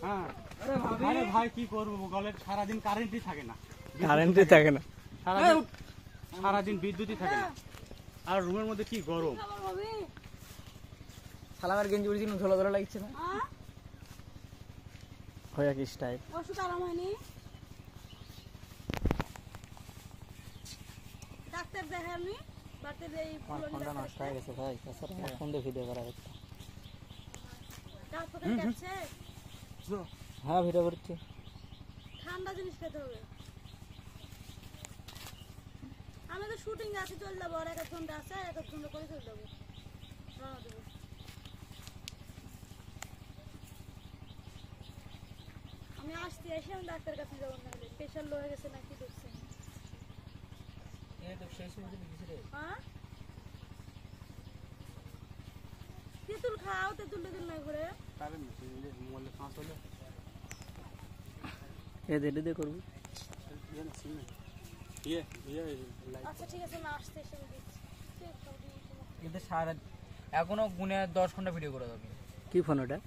হ্যাঁ আরে ভাই কি করবো গলের সারাদিন কারেন্টই থাকে না, সারাদিন বিদ্যুৎই থাকে না, আর রুমের মধ্যে কি গরম। সালামের গেঞ্জি পরেছি ঝোলা ঝোলা লাগছে না হয়ে কি স্টাইল ওষুধ আরাম হয়নি, ডাক্তার দেখানি বাড়িতে এই ফোনটা নষ্ট হয়ে গেছে ভাই, তাছাড়া ফোন দিয়ে ভিডিও করা হচ্ছে। ডাক্তার কাছে হ্যাঁ ভিডিও করছি। ঠান্ডা জিনিস খেতে হবে। আমি তো শুটিং আছে চলে যাবো, আর 1 ঘন্টা আছে, 1 ঘন্টা করে চলে যাবো, রওনা দেবো। আমি আসতে এসে আমি ডাক্তার কাছে যাবো, না হলে প্রেশার লো হয়ে গেছে নাকি দেখছি। হ্যাঁ তেঁতুল খাও, তেঁতুল নাই ঘরে এদে করবো। আচ্ছা ঠিক আছে, না আসতে এসে আমি দিচ্ছি। কিন্তু সারা এখনো গুনে 10 ঘন্টা ভিডিও করা যাবে। কি ফোন ওটা?